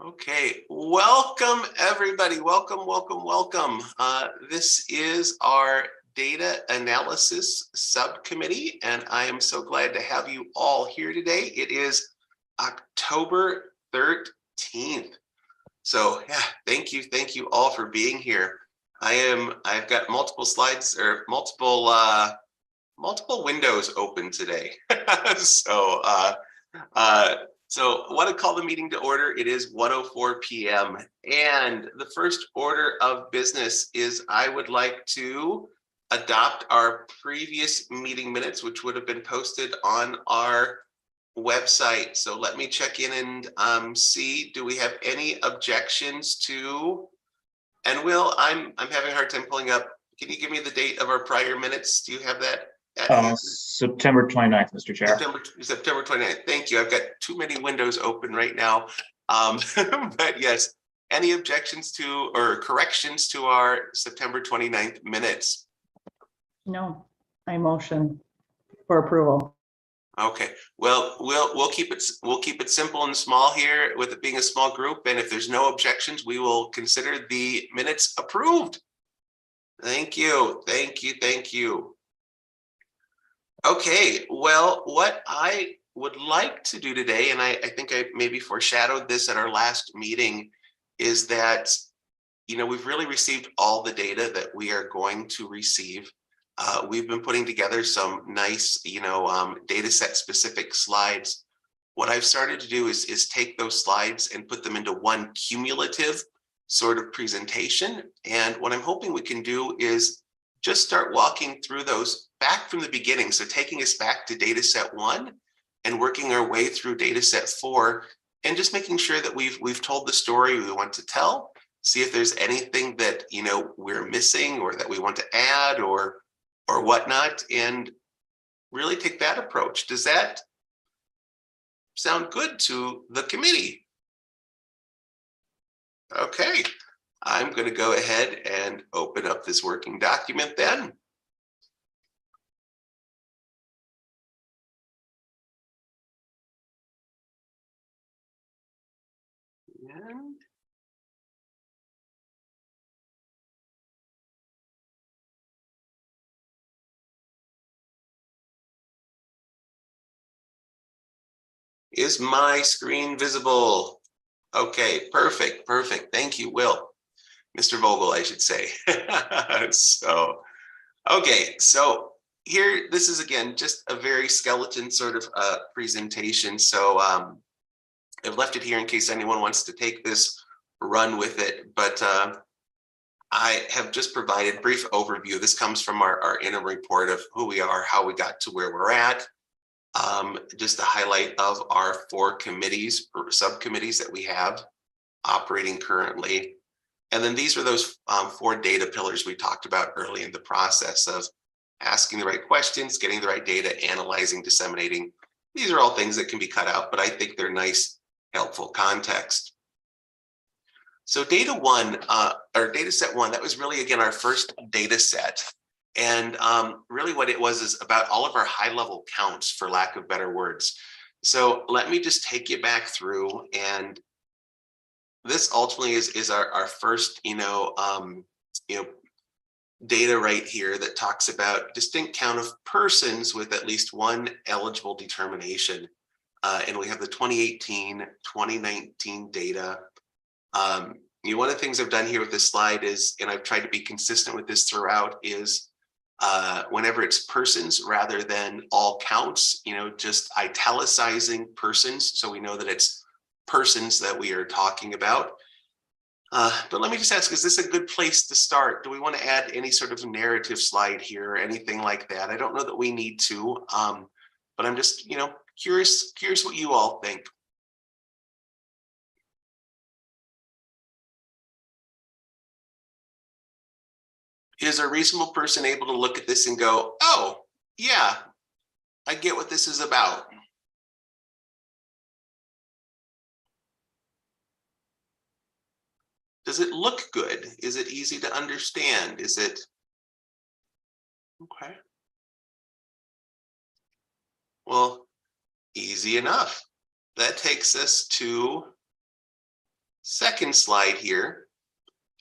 Okay, welcome everybody. Welcome. This is our data analysis subcommittee, and I am so glad to have you all here today. It is October 13th. So yeah, thank you all for being here. I've got multiple slides or multiple windows open today. so so I want to call the meeting to order. It is 1:04 p.m. And the first order of business is I would like to adopt our previous meeting minutes, which would have been posted on our website. So let me check in and see, do we have any objections to, and Will, I'm having a hard time pulling up. Can you give me the date of our prior minutes? Do you have that? September 29th, Mr. Chair. September 29th. Thank you. I've got too many windows open right now. But yes, any objections to or corrections to our September 29th minutes? No, I motion for approval. Okay. Well, we'll keep it simple and small here with it being a small group. And if there's no objections, we will consider the minutes approved. Thank you. Okay, well, what I would like to do today, and I think I maybe foreshadowed this at our last meeting, is that, we've really received all the data that we are going to receive. We've been putting together some nice, data set specific slides. What I've started to do is take those slides and put them into one cumulative sort of presentation. And what I'm hoping we can do is just start walking through those back from the beginning. So taking us back to data set 1 and working our way through data set 4 and just making sure that we've told the story we want to tell, see if there's anything that we're missing or that we want to add or whatnot, and really take that approach. Does that sound good to the committee? Okay, I'm going to go ahead and open up this working document then. And is my screen visible? Okay, perfect. Thank you, Will. Mr. Vogel, I should say. So here, this is again just a very skeleton sort of presentation. So I've left it here in case anyone wants to take this, run with it. But I have just provided a brief overview. This comes from our interim report of who we are, how we got to where we're at. Just a highlight of our 4 committees or subcommittees that we have operating currently. And then these are those 4 data pillars we talked about early in the process of asking the right questions, getting the right data, analyzing, disseminating. These are all things that can be cut out, but I think they're nice, helpful context. So data 1, or data set 1, that was really, again, our first data set. And really what it was is about all of our high level counts, for lack of better words. So let me just take you back through, and this ultimately is our first, data right here that talks about distinct count of persons with at least one eligible determination. And we have the 2018, 2019 data. One of the things I've done here with this slide is, and I've tried to be consistent with this throughout, is whenever it's persons rather than all counts, just italicizing persons, so we know that it's persons that we are talking about. But let me just ask, is this a good place to start? Do we want to add any sort of narrative slide here or anything like that? I don't know that we need to, but I'm just, curious what you all think. Is a reasonable person able to look at this and go, oh, yeah, I get what this is about? Does it look good? Is it easy to understand? Is it okay? Well, easy enough. That takes us to second slide here.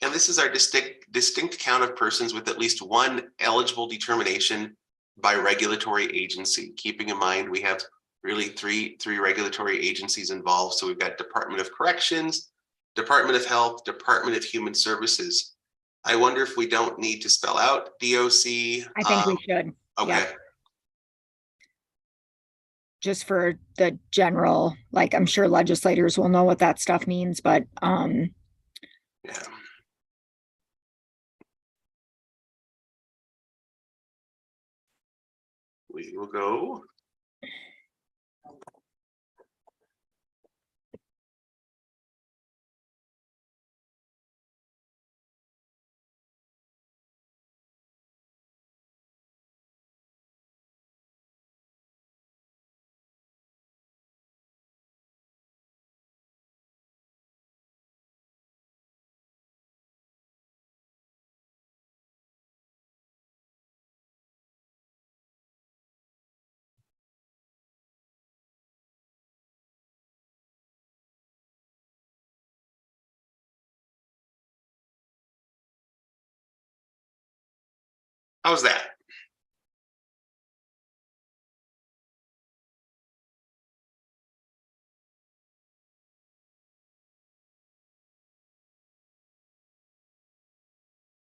And this is our distinct count of persons with at least one eligible determination by regulatory agency. Keeping in mind, we have really three regulatory agencies involved. So we've got Department of Corrections, Department of Health, Department of Human Services. I wonder if we don't need to spell out DOC. I think we should. Okay. Yep. Just for the general, like, I'm sure legislators will know what that stuff means, but Yeah. We will go. How's that?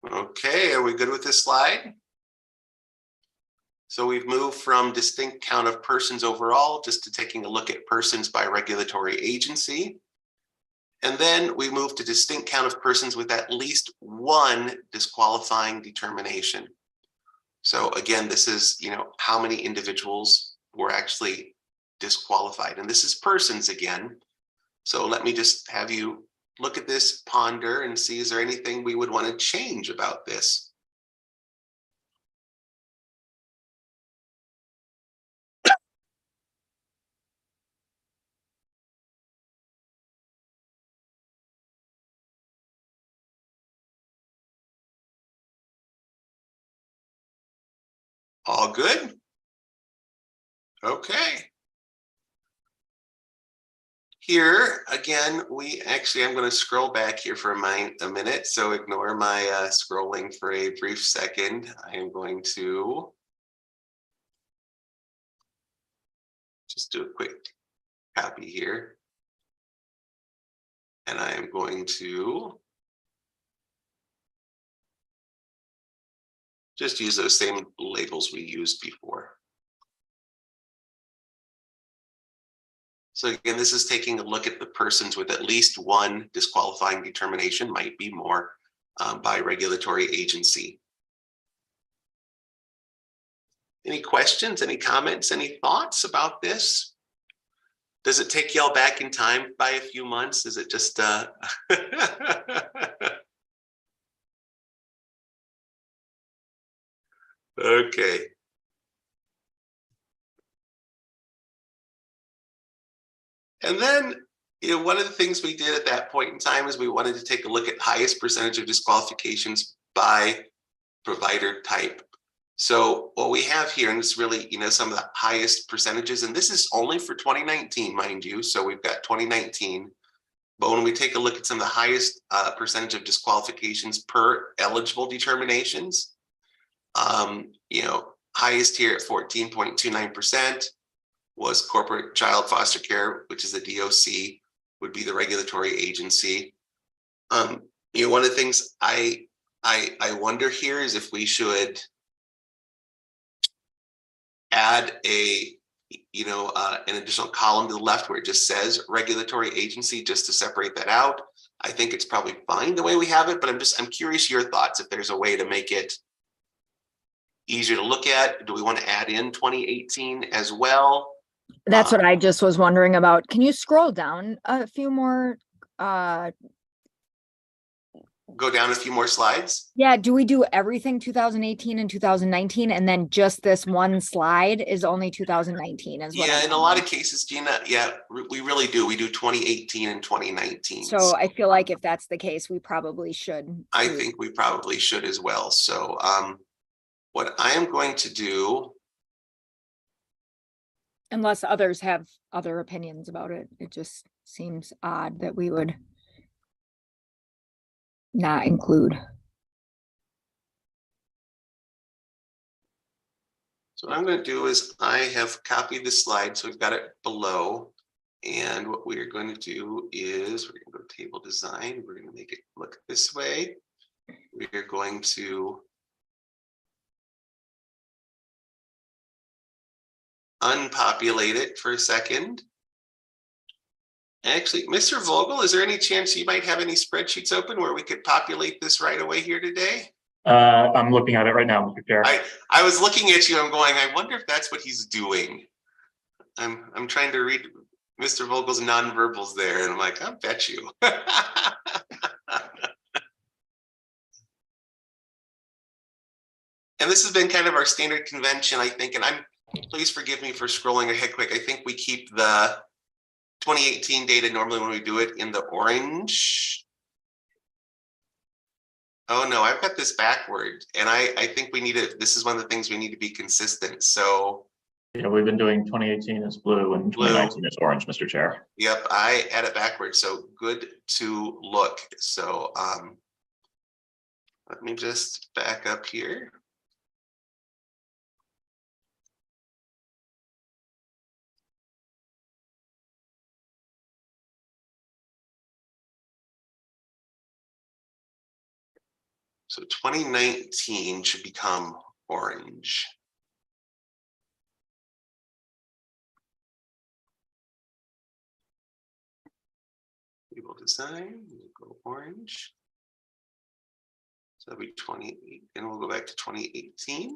Okay, are we good with this slide? So we've moved from distinct count of persons overall just to taking a look at persons by regulatory agency. And then we move to distinct count of persons with at least one disqualifying determination. So again, this is, how many individuals were actually disqualified. And this is persons again. So let me just have you look at this, ponder, and see, is there anything we would want to change about this? All good? Okay. Here, again, I'm going to scroll back here for a minute. So ignore my scrolling for a brief second. I am going to just do a quick copy here. And I am going to just use those same labels we used before. So again, this is taking a look at the persons with at least one disqualifying determination, might be more, by regulatory agency. Any questions, any comments, any thoughts about this? Does it take y'all back in time by a few months? Is it just okay. And then, one of the things we did at that point in time is we wanted to take a look at highest percentage of disqualifications by provider type. So what we have here, and it's really, some of the highest percentages, and this is only for 2019, mind you. So we've got 2019, but when we take a look at some of the highest percentage of disqualifications per eligible determinations, highest here at 14.29%. was corporate child foster care, which is the DOC, would be the regulatory agency. One of the things I wonder here is if we should add an additional column to the left where it just says regulatory agency, just to separate that out. I think it's probably fine the way we have it, but I'm curious your thoughts if there's a way to make it easier to look at. Do we want to add in 2018 as well? that's what I just was wondering about. Can you scroll down a few more? Go down a few more slides. Yeah, do we do everything 2018 and 2019, and then just this one slide is only 2019 as well? Yeah, in a lot of cases, Gina, we really do. We do 2018 and 2019. So I feel like if that's the case, we probably should. I think we probably should as well. So what I am going to do, Unless others have other opinions about it, it just seems odd that we would not include. So what I'm going to do is I have copied the slide, so we've got it below. And what we're going to do is we're going to go table design. We're going to make it look this way. We're going to unpopulate it for a second. Actually, Mr. Vogel, is there any chance you might have any spreadsheets open where we could populate this right away here today? I'm looking at it right now, Mr. Chair. I was looking at you, I'm going, I wonder if that's what he's doing. I'm trying to read Mr. Vogel's nonverbals there, and I'm like, I bet you. And this has been kind of our standard convention, I think, and please forgive me for scrolling ahead quick. I think we keep the 2018 data normally when we do it in the orange. Oh no, I've got this backward, and I think we need to, this is one of the things we need to be consistent. So Yeah, we've been doing 2018 is blue and 2019 is orange, Mr. Chair. yep, I had it backwards. So good to look. So let me just back up here. So 2019 should become orange. Table design, we'll go orange. So that'll be 28, and we'll go back to 2018.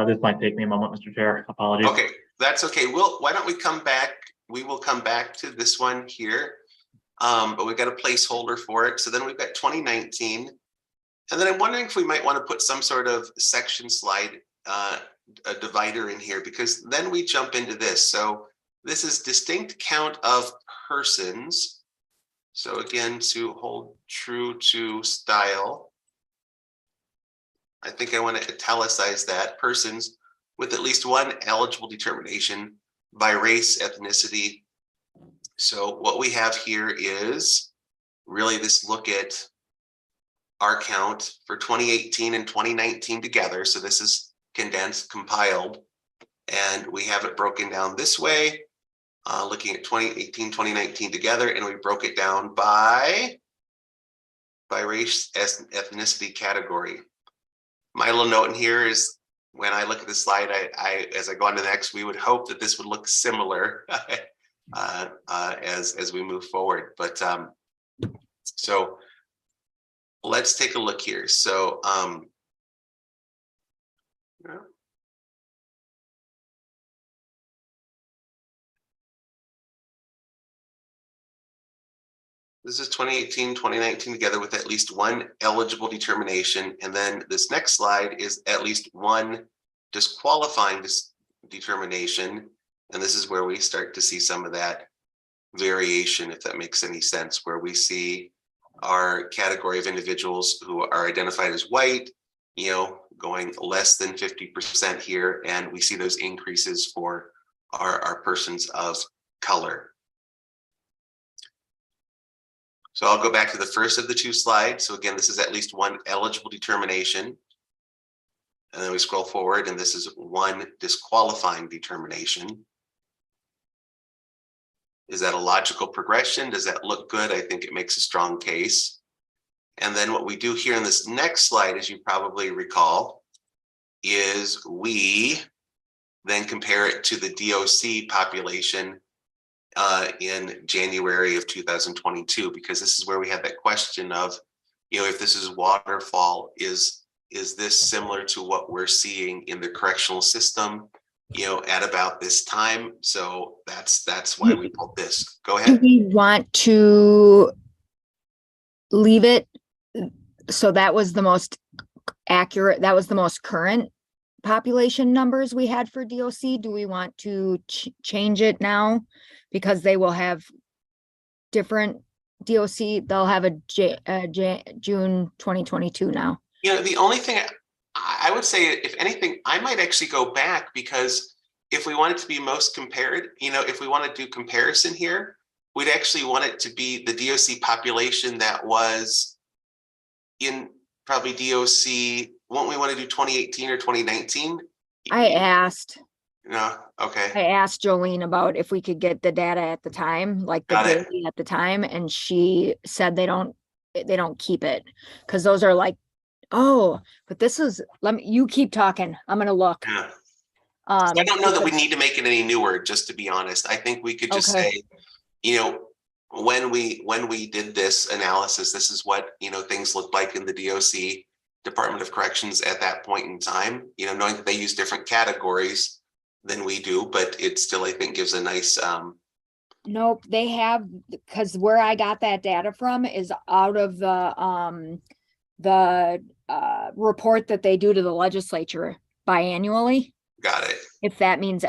This might take me a moment, Mr. Chair. Apologies. Okay, that's okay. Why don't we come back? We will come back to this one here. But we've got a placeholder for it. So then we've got 2019. And then I'm wondering if we might want to put some sort of section slide, a divider in here, because then we jump into this. So this is distinct count of persons. So again, to hold true to style, I think I want to italicize that, persons with at least one eligible determination by race, ethnicity. So what we have here is really this look at our count for 2018 and 2019 together. So this is condensed, compiled, and we have it broken down this way, looking at 2018, 2019 together, and we broke it down by race, ethnicity category. My little note in here is when I look at the slide, as I go on to the next, we would hope that this would look similar as we move forward. But so let's take a look here. So this is 2018, 2019 together with at least one eligible determination. And then this next slide is at least one disqualifying determination. And this is where we start to see some of that variation, if that makes any sense, where we see our category of individuals who are identified as white, going less than 50% here. And we see those increases for our persons of color. So I'll go back to the first of the two slides. So again, this is at least one eligible determination. And then we scroll forward, and this is one disqualifying determination. Is that a logical progression? Does that look good? I think it makes a strong case. And then what we do here in this next slide, as you probably recall, is we then compare it to the DOC population in January of 2022, because this is where we had that question of, if this is waterfall, is this similar to what we're seeing in the correctional system, at about this time? So that's why we pulled this. Go Do ahead. we want to leave it? So that was the most accurate, that was the most current population numbers we had for DOC? Do we want to change it now? Because they will have different DOC, they'll have a June 2022 now. You know, the only thing I would say, if anything, I might actually go back, because if we want it to be most compared, you know, if we want to do comparison here, we'd actually want it to be the DOC population that was in probably DOC. Won't we want to do 2018 or 2019? I asked No, okay. Jolene about if we could get the data at the time, like the Got it. data at the time, and she said they don't keep it because those are like, oh, but this is, you keep talking. I'm gonna look. Yeah. I don't know that we need to make it any newer, just to be honest. I think we could just Okay. say, you know, when we did this analysis, this is what, you know, things looked like in the DOC, Department of Corrections at that point in time, you know, knowing that they use different categories than we do, but it still, I think, gives a nice Nope, they have, because where I got that data from is out of the report that they do to the legislature biannually. got it. If that means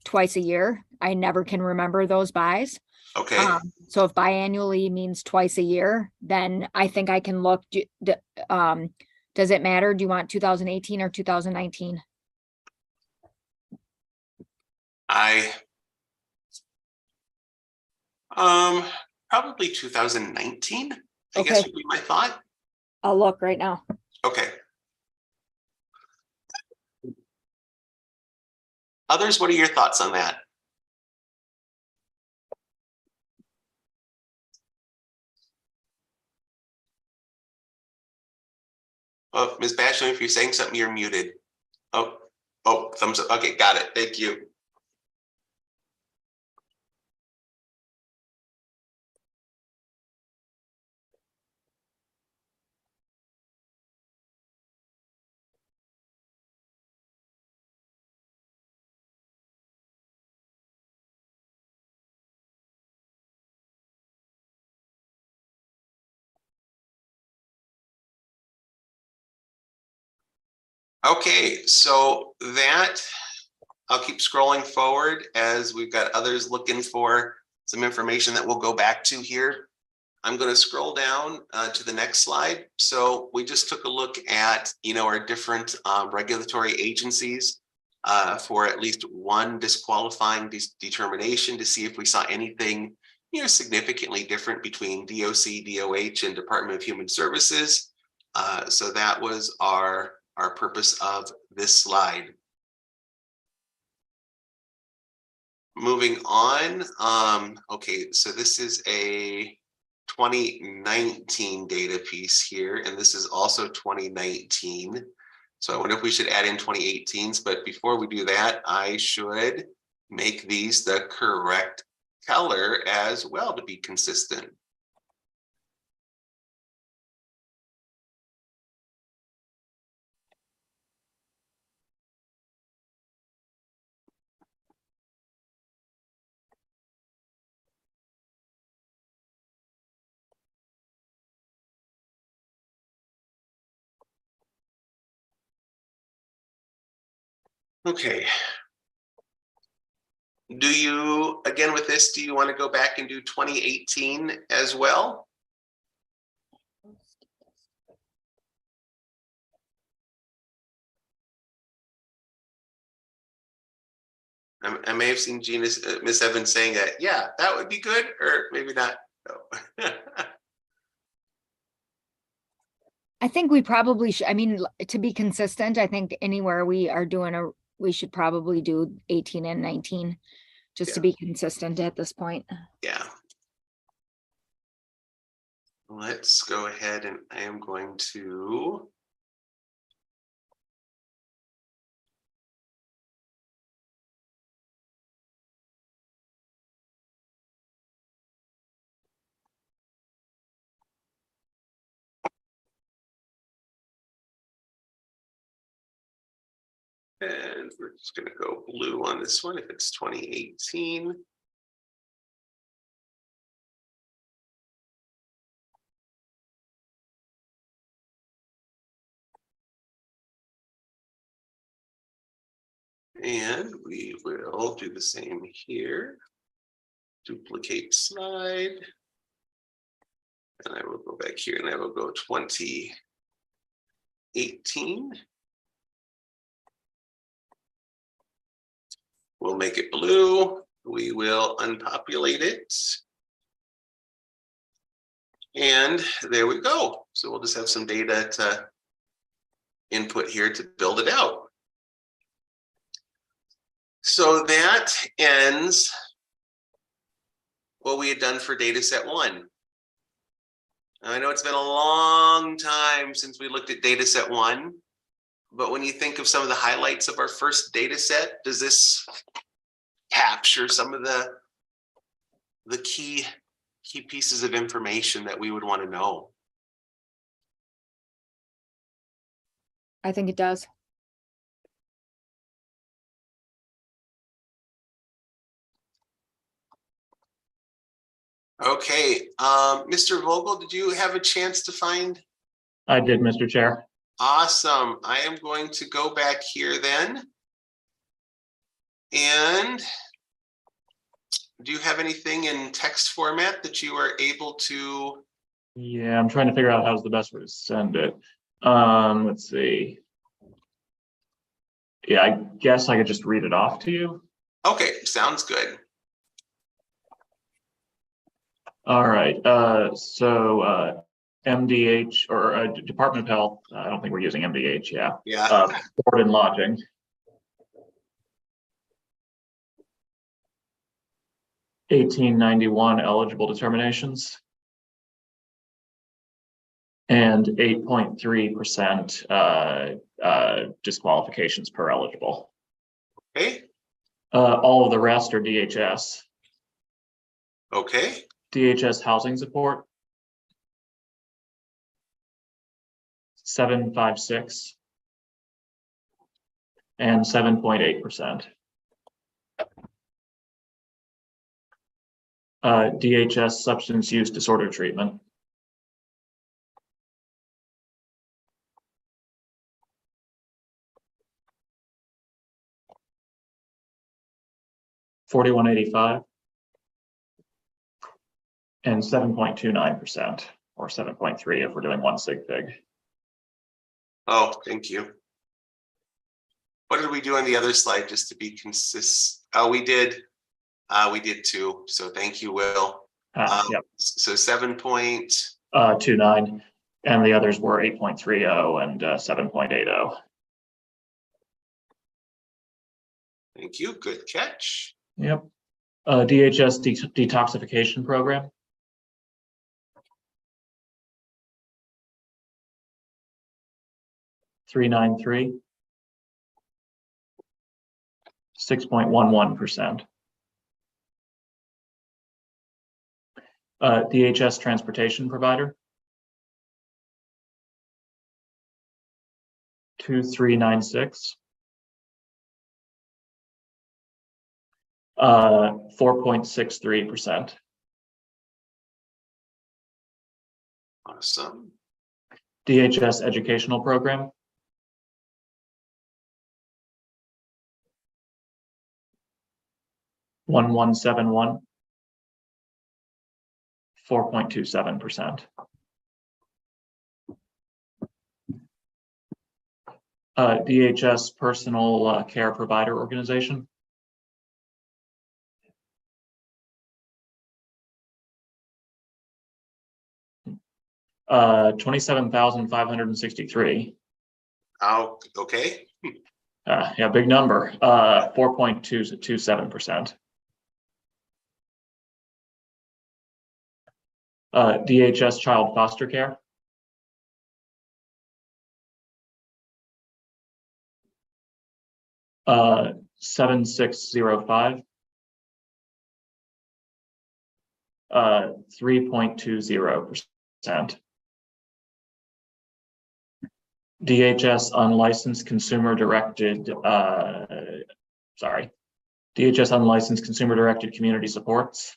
twice a year, I never can remember those buys. Okay. So if biannually means twice a year, then I think I can look, does it matter? Do you want 2018 or 2019? Probably 2019, I Okay. guess would be my thought. I'll look right now. Okay. Others, what are your thoughts on that? Oh, Ms. Basham, if you're saying something, you're muted. Oh, thumbs up. Okay, got it. Thank you. Okay, so that, I'll keep scrolling forward as we've got others looking for some information that we'll go back to here. I'm going to scroll down to the next slide. So we just took a look at, you know, our different regulatory agencies for at least one disqualifying determination to see if we saw anything, you know, significantly different between DOC, DOH, and Department of Human Services. So that was our purpose of this slide. Moving on, okay, so this is a 2019 data piece here, and this is also 2019. So I wonder if we should add in 2018s, but before we do that, I should make these the correct color as well to be consistent. Okay. Do you, again with this, do you want to go back and do 2018 as well? I may have seen Miss Evans saying that, yeah, that would be good, or maybe not. No. I think we probably should, I mean, to be consistent, I think anywhere we are doing we should probably do 18 and 19, just to be consistent at this point. Yeah. Let's go ahead, and I am going to and we're just going to go blue on this one if it's 2018. And we will do the same here. Duplicate slide. And I will go back here and I will go 2018. We'll make it blue. We will unpopulate it. And there we go. So we'll just have some data to input here to build it out. So that ends what we had done for data set 1. I know it's been a long time since we looked at data set 1, but when you think of some of the highlights of our first data set, does this capture some of the key pieces of information that we would want to know? I think it does. Okay, Mr. Vogel, did you have a chance to find? I did, Mr. Chair. Awesome. I am going to go back here then. And do you have anything in text format that you are able to? Yeah, I'm trying to figure out how's the best way to send it. Let's see. Yeah, I guess I could just read it off to you. Okay, sounds good. All right, MDH or Department of Health, I don't think we're using MDH, yeah. Yeah. Board and lodging. $18.91 eligible determinations. And 8.3% disqualifications per eligible. Okay. All of the rest are DHS. Okay. DHS housing support. 756 and 7.8%. DHS substance use disorder treatment. 4185 and 7.29% or 7.3 if we're doing one sig fig. Oh, thank you. What did we do on the other slide just to be consistent? Oh, we did 2. So thank you, Will. Yep. So 7.29. 29 and the others were 8.30 and 7.80. Thank you. Good catch. Yep. DHS detoxification program. 393. 6.11%. DHS transportation provider. 2396. 4.63%. Awesome. DHS educational program. 1171. 4.27%. DHS personal care provider organization. 27,563. Oh, okay. Yeah, big number. 4.27%. DHS child foster care. 7605. 3.20%. DHS unlicensed consumer directed, DHS unlicensed consumer directed community supports.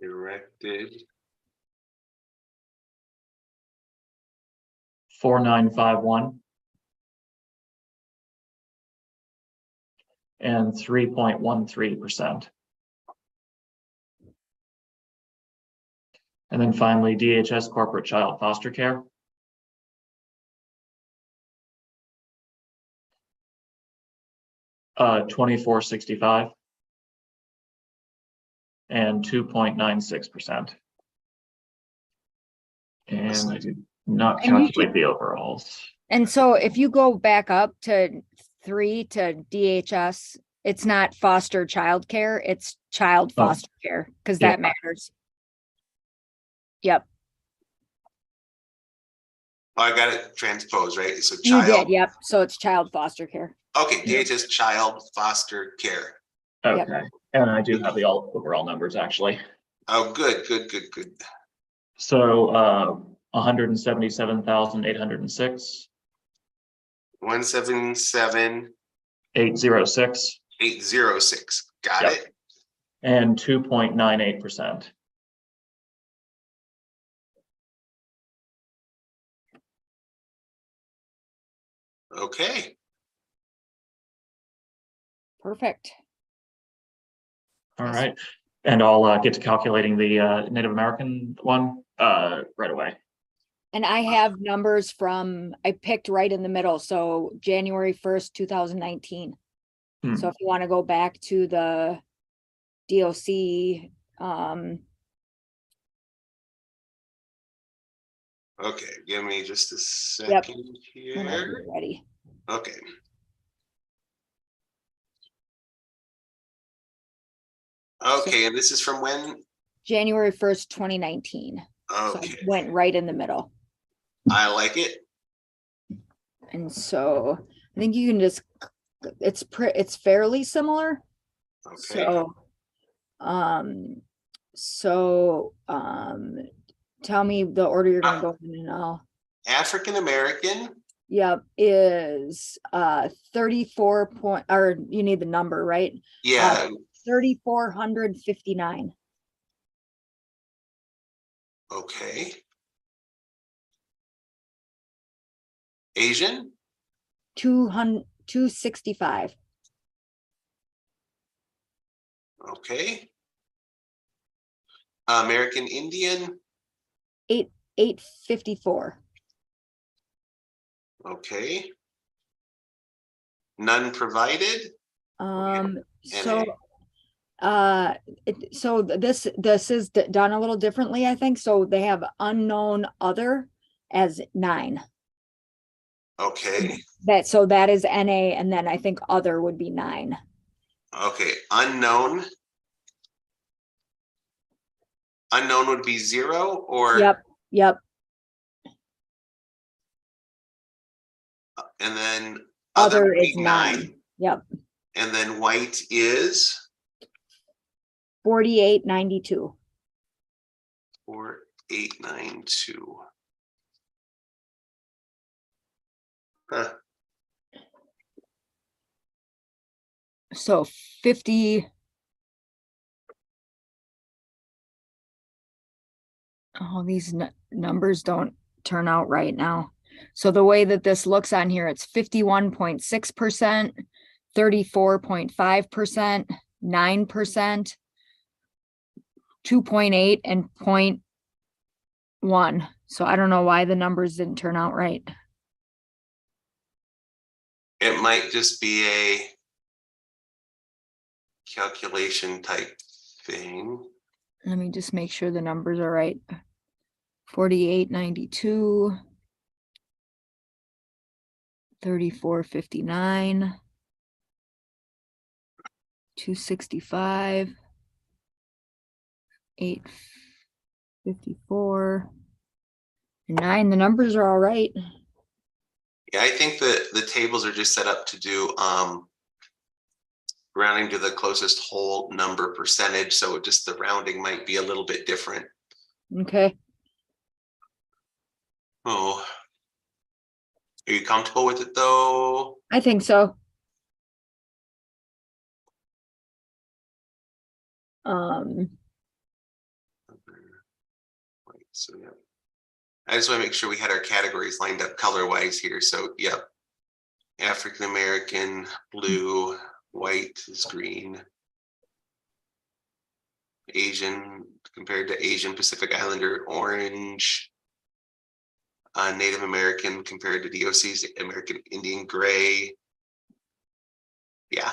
Directed. 4951. and 3.13%. And then finally, DHS corporate child foster care. $24.65 and 2.96%. And I did not And you calculate the overalls. And so if you go back up to 3 to DHS, it's not foster child care, it's child Oh, foster care, because yeah. that matters. Yep, Oh, I got it transposed, right? So you did, child, yep. So it's child foster care. okay, Yeah. DHS child foster care. Okay, Yep. and I do have the overall numbers actually. Oh, good. So 177,806, 177,806. 806, Got Yep. it. and 2.98%. Okay. Perfect. All Yes. right, and I'll get to calculating the Native American one right away. And I have numbers from, I picked right in the middle, so January 1st, 2019. So if you want to go back to the DOC, Okay, give me just a Yep. second whenever here. you're ready. Okay. Okay, and this is from when? January 1st, 2019. So Okay, it went right in the middle. I like it. And so I think you can just, it's fairly similar. Okay, Tell me the order you're gonna go in and I'll, African American, yep, is 34 point, or you need the number, right? yeah, 3,459. okay. Asian, 265. okay. American Indian, 854. okay. None provided, So this is done a little differently, I think. So they have unknown other as 9. okay, So that is NA, and then I think other would be 9. okay. Unknown would be 0 or? Yep. And then Other would is be 9. Yep. And then white is 4892. 4892. Huh. So 50. Oh, these numbers don't turn out right now. So the way that this looks on here, it's 51.6%, 34.5%, 9%, 2.8, and 0.1. So I don't know why the numbers didn't turn out right. It might just be a calculation type thing. Let me just make sure the numbers are right. 4892, 3459, 265, 854, 9. The numbers are all right. Yeah, I think that the tables are just set up to do rounding to the closest whole number percentage. So just the rounding might be a little bit different. Okay. Oh, are you comfortable with it though? I think so. So yeah, I just want to make sure we had our categories lined up color wise here. So yep, African American, blue, White is green. Asian compared to Asian Pacific Islander, orange. Native American compared to DOC's American Indian, gray. Yeah,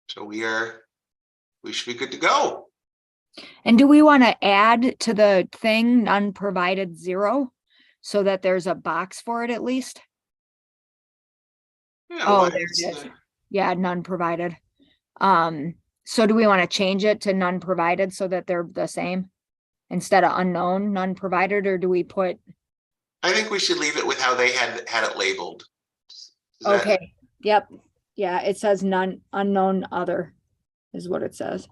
so we should be good to go. And do we want to add to the thing, none provided 0, so that there's a box for it at least? Yeah, Oh, why there is it is. the- Yeah, none provided. So do we want to change it to none provided so that they're the same? Instead of unknown, none provided, or do we put, I think we should leave it with how they had it labeled. Is that- okay, yep. Yeah, it says none, unknown other is what it says.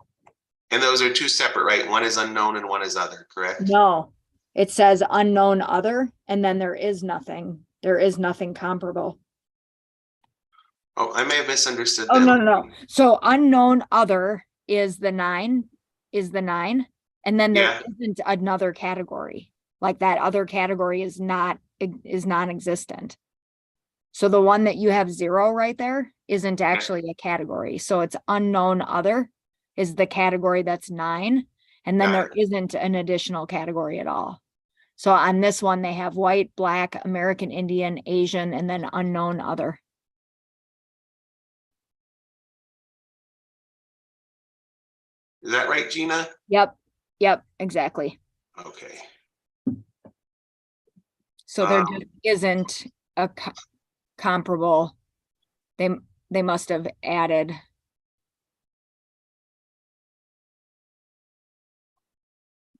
And those are two separate, right? One is unknown and one is other, correct? No, it says unknown other, and then there is nothing comparable. Oh, I may have misunderstood. Oh, them. no. So unknown other is the 9, and then there Yeah. isn't another category. Like that other category is non-existent. So the one that you have 0 right there isn't actually a category. So it's unknown other is the category that's 9, and then Got there isn't an additional category at all. So on this one, they have white, black, American Indian, Asian, and then unknown other. Is that right, Gina? Yep, exactly. Okay. So there Um, just isn't a comparable. They must have added.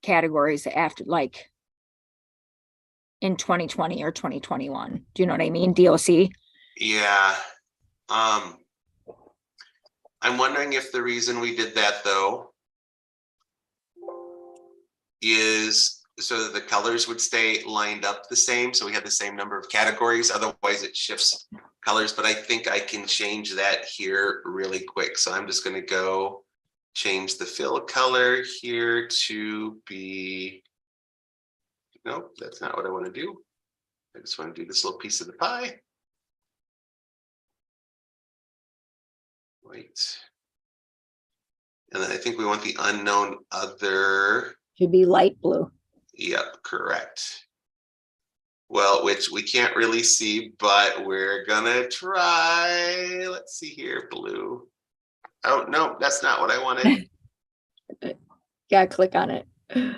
Categories after, like, in 2020 or 2021. Do you know what I mean? DOC. Yeah. I'm wondering if the reason we did that though is so that the colors would stay lined up the same, so we have the same number of categories. Otherwise it shifts colors, but I think I can change that here really quick. So I'm just going to go change the fill color here to be, nope, that's not what I want to do. I just want to do this little piece of the pie. White. And then I think we want the unknown other. Should be light blue. Yep, correct. Well, which we can't really see, but we're gonna try. Let's see here, blue. Oh, no, that's not what I wanted. Yeah, click on it. I'm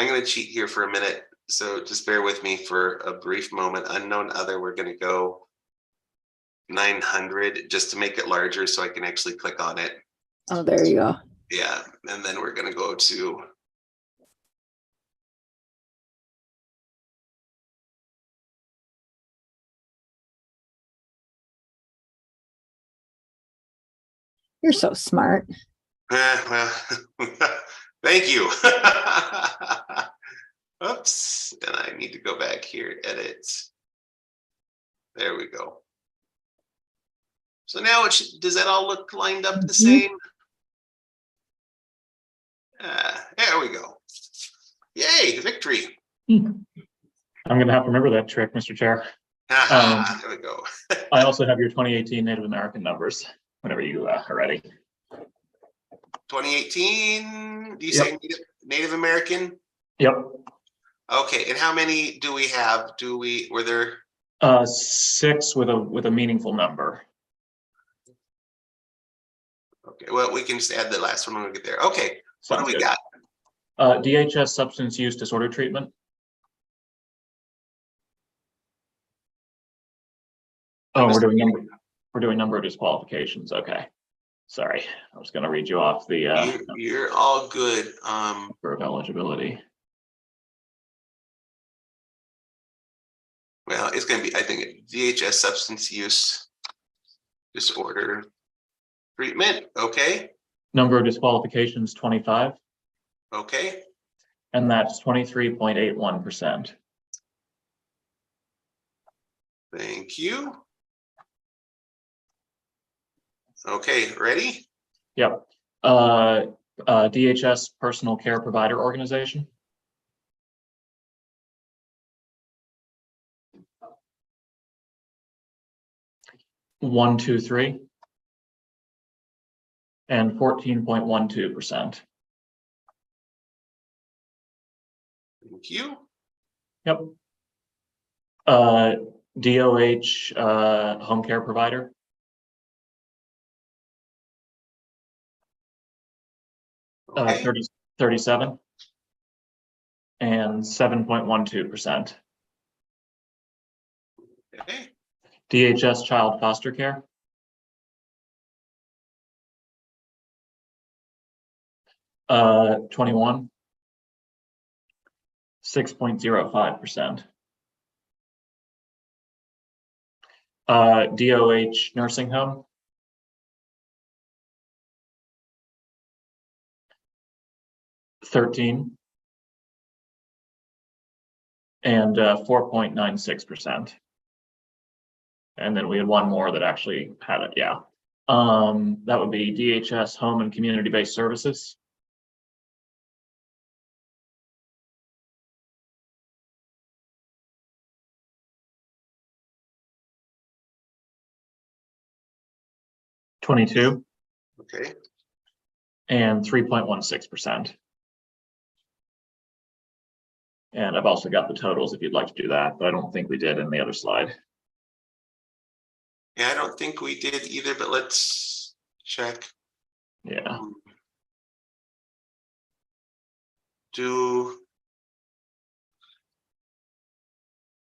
gonna cheat here for a minute. So just bear with me for a brief moment. Unknown other, we're gonna go 900 just to make it larger so I can actually click on it. Oh, there you go. Yeah, and then we're gonna go to You're so smart. well, thank you. Oops, and I need to go back here, edit. There we go. So now does that all look lined up the same? There we go. Yay, victory. I'm gonna have to remember that trick, Mr. Chair. There we go. I also have your 2018 Native American numbers, whenever you are ready. 2018, do you Yep. say Native American? Yep. Okay, and how many do we have? Were there? 6 with a meaningful number. Okay, well, we can just add the last one when we get there. Okay, what do Sounds we good. got? DHS substance use disorder treatment. Oh, we're doing number of disqualifications. Okay. Sorry, I was gonna read you off the You're all good. number of eligibility. Well, it's gonna be, I think, DHS substance use disorder treatment. Okay, Number of disqualifications 25, okay, and that's 23.81%. thank you. Okay, ready? Yep. DHS personal care provider organization. 123. And 14.12%. Thank you. Yep. DOH, home care provider. Okay. 37 and 7.12%. Okay. DHS child foster care. 21, 6.05%. DOH nursing home. 13 and 4.96%. And then we had one more that actually had it, yeah. That would be DHS home and community-based services. 22 Okay. and 3.16%. And I've also got the totals if you'd like to do that, but I don't think we did in the other slide. Yeah, I don't think we did either, but let's check. Yeah,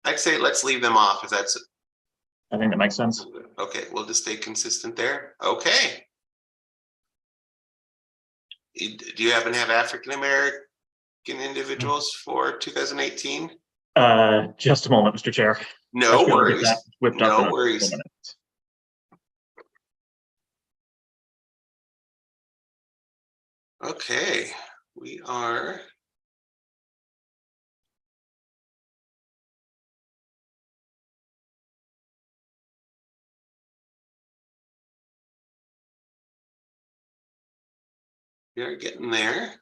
I'd say let's leave them off if that's I think that makes sense. okay. We'll just stay consistent there. Okay. Do you happen to have African American individuals for 2018? Just a moment, Mr. Chair. No I've got to get worries. that whipped up in No a couple worries. minutes. Okay, we are. We are getting there.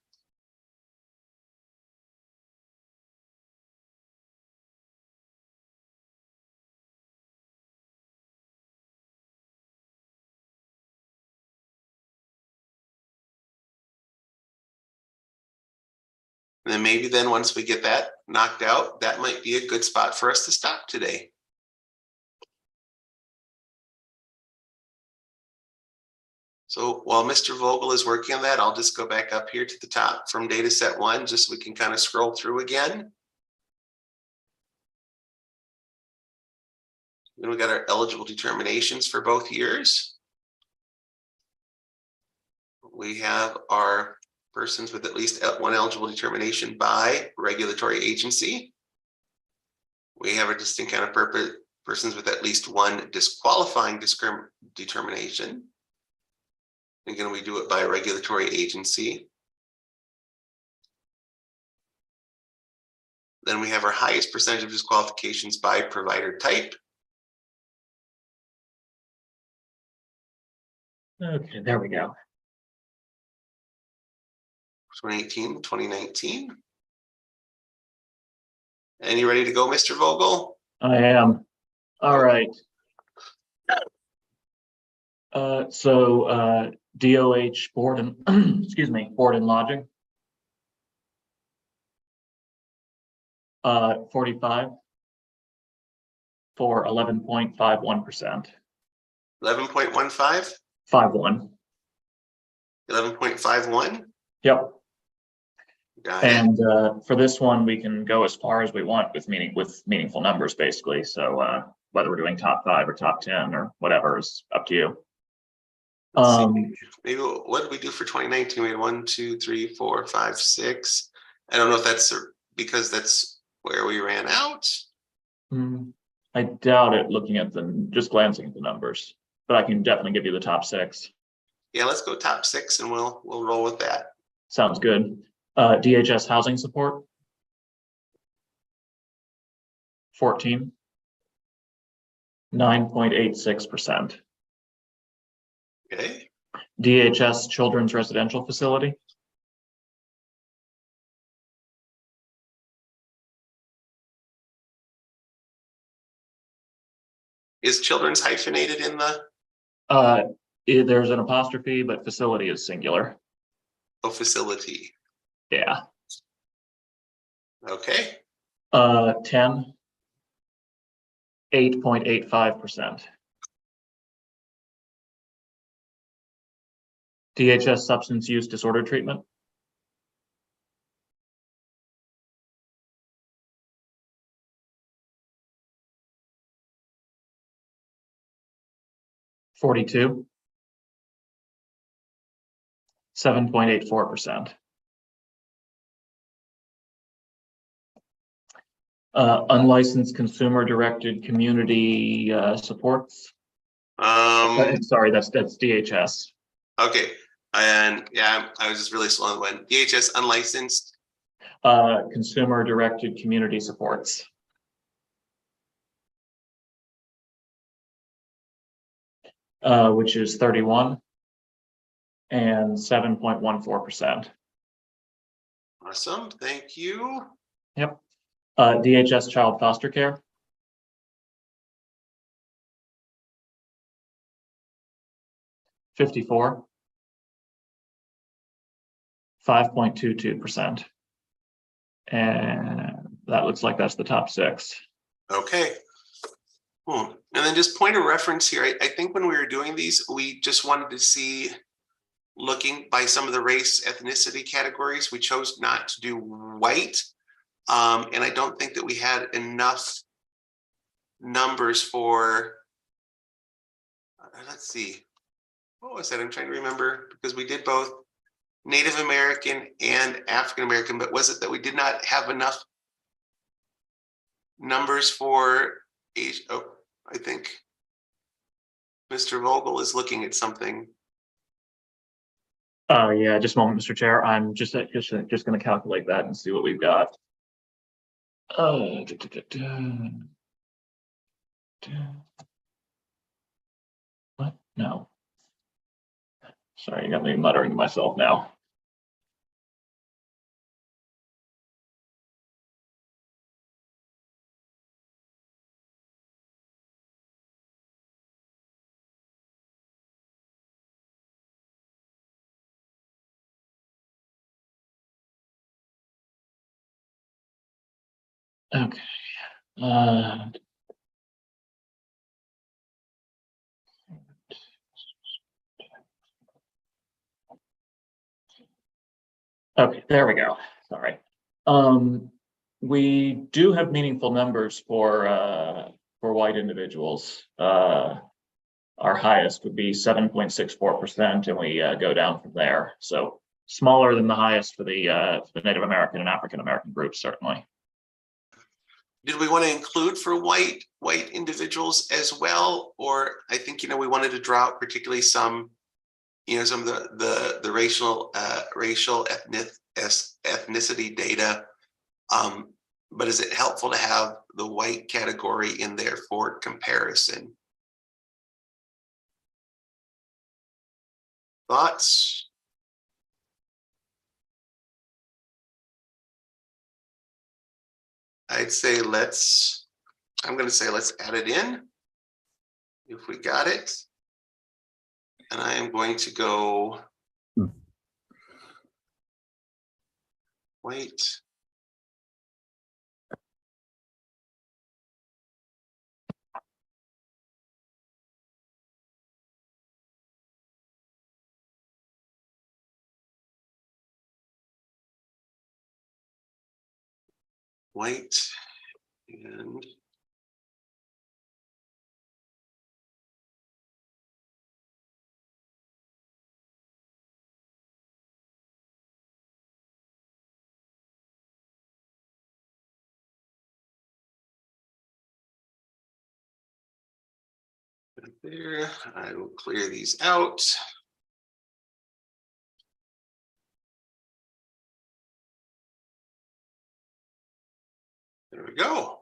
And then maybe then once we get that knocked out, that might be a good spot for us to stop today. So while Mr. Vogel is working on that, I'll just go back up here to the top from data set 1, just so we can kind of scroll through again. Then we got our eligible determinations for both years. We have our persons with at least one eligible determination by regulatory agency. We have a distinct kind of purpose, persons with at least one disqualifying determination. Again, we do it by regulatory agency. Then we have our highest percentage of disqualifications by provider type. Okay, there we go. 2018, 2019. And you ready to go, Mr. Vogel? I am. All right. DOH board and excuse me, board and lodging. 45 for 11.51%. 11.15, 51. 11.51. Yep. Got it. And for this one, we can go as far as we want with meaningful numbers, basically. So whether we're doing top 5 or top 10 or whatever is up to you. Let's see. Maybe what did we do for 2019? We had 1, 2, 3, 4, 5, 6. I don't know if that's because that's where we ran out. I doubt it, looking at just glancing at the numbers, but I can definitely give you the top 6. Yeah, let's go top 6 and we'll roll with that. Sounds good. DHS housing support. 14. 9.86%. Okay. DHS children's residential facility. Is children's hyphenated in the There's an apostrophe, but facility is singular. facility? Yeah. Okay, 10, 8.85%. DHS substance use disorder treatment. 42, 7.84%. Unlicensed consumer-directed community supports. Sorry, that's DHS. okay, and yeah, I was just really slow on when DHS unlicensed. Consumer-directed community supports. Which is 31 and 7.14%. Awesome, thank you. Yep. DHS child foster care. 54, 5.22%. And that looks like that's the top 6. Okay. Cool. And then just point of reference here, I think when we were doing these, we just wanted to see, looking by some of the race ethnicity categories, we chose not to do white. And I don't think that we had enough numbers for, let's see, what was that? I'm trying to remember, because we did both Native American and African American, but was it that we did not have enough numbers for age? Oh, I think Mr. Vogel is looking at something. Yeah, just a moment, Mr. Chair. I'm just going to calculate that and see what we've got. What? No. Sorry, you got me muttering to myself now. Okay. Okay, there we go. Sorry. We do have meaningful numbers for white individuals. Our highest would be 7.64%, and we go down from there. So smaller than the highest for the Native American and African American groups, certainly. Did we want to include for white individuals as well? Or I think, we wanted to draw out particularly some, some of the racial ethnicity data. But is it helpful to have the white category in there for comparison? Thoughts? I'm going to say let's add it in if we got it. And I am going to go white. White and there. I will clear these out. There we go.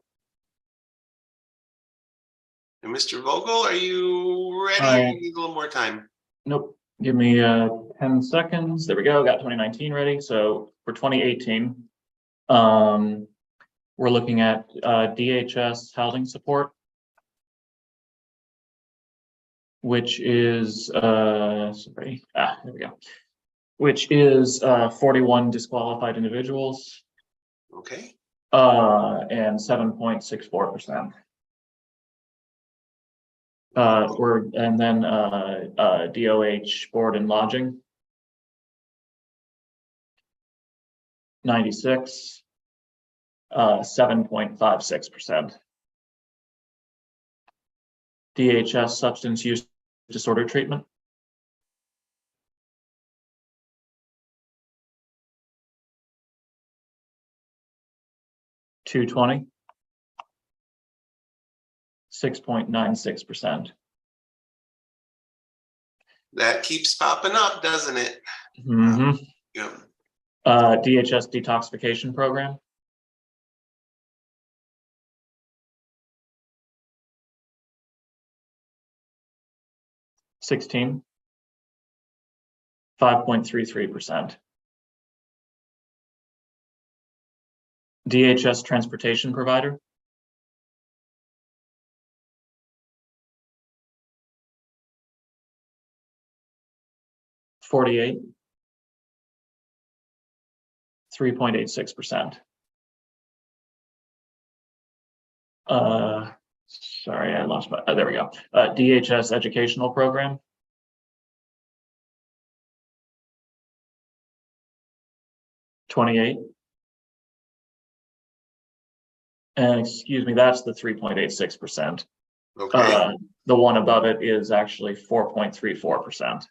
And Mr. Vogel, are you ready? You need a little more time. Nope. Give me 10 seconds. There we go. Got 2019 ready. So for 2018, we're looking at DHS housing support. which is, sorry, here we go. Which is 41 disqualified individuals Okay, and 7.64%. And then DOH board and lodging. 96, 7.56%. DHS substance use disorder treatment. 220, 6.96%. that keeps popping up, doesn't it? Mm-hmm. Yeah. DHS detoxification program. 16, 5.33%. DHS transportation provider. 48, 3.86%. Sorry, I lost my, there we go. DHS educational program. 28. And excuse me, that's the 3.86%. Okay, The one above it is actually 4.34%.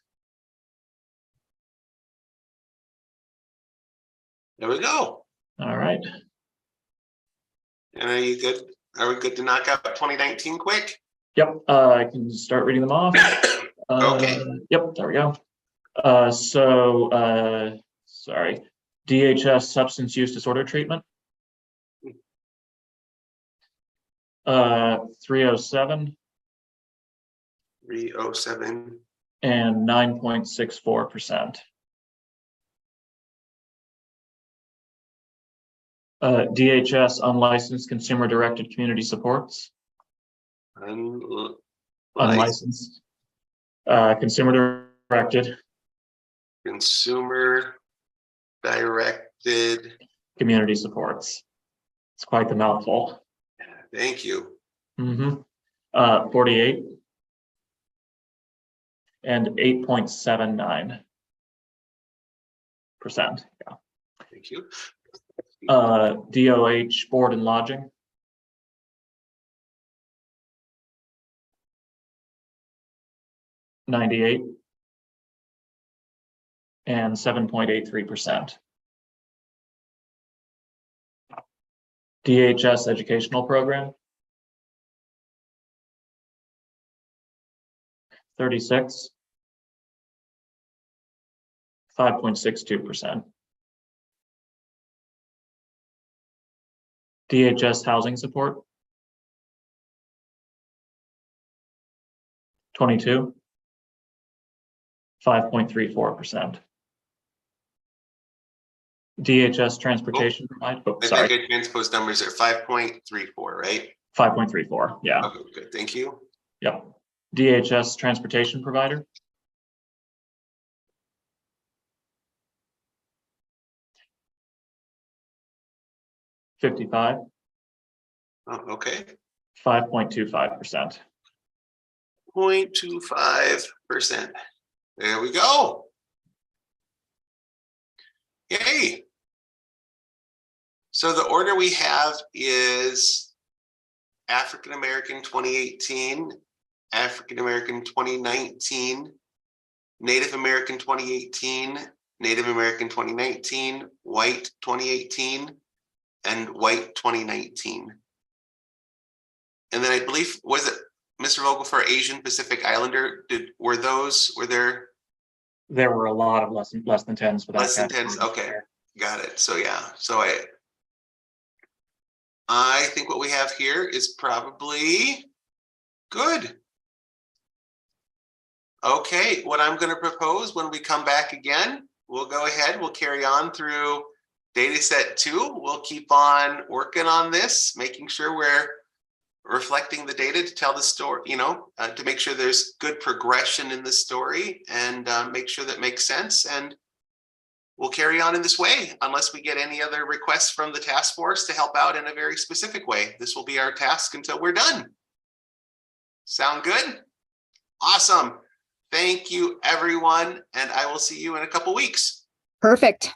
there we go. All right. And are you good? Are we good to knock out 2019 quick? Yep, I can start reading them off. Okay. Yep, there we go. Sorry, DHS substance use disorder treatment. 307 307. and 9.64%. DHS unlicensed consumer directed community supports. Unlicensed. Consumer directed Consumer directed. community supports. It's quite the mouthful. Thank you. 48 and 8.79%. Yeah. Thank you. DOH board and lodging. 98 and 7.83%. DHS educational program. 36, 5.62%. DHS housing support. 22, 5.34%. DHS transportation provider. Oh, I sorry, think I transposed numbers are 5.34, right? 5.34. Yeah. Okay, good. Thank you. Yep. DHS transportation provider. 55, Oh, okay. 5.25%. 0.25%. There we go. Yay. So the order we have is African American 2018, African American 2019, Native American 2018, Native American 2019, White 2018, and White 2019. And then I believe, was it Mr. Vogel for Asian Pacific Islander? Were there There were a lot of less than 10s for that. less than 10s? Okay, got it. So yeah, so I think what we have here is probably good. Okay, what I'm going to propose when we come back again, we'll go ahead, we'll carry on through data set 2. We'll keep on working on this, making sure we're reflecting the data to tell the story, to make sure there's good progression in the story and make sure that makes sense. And we'll carry on in this way unless we get any other requests from the task force to help out in a very specific way. This will be our task until we're done. Sound good? Awesome. Thank you, everyone. And I will see you in a couple weeks. Perfect.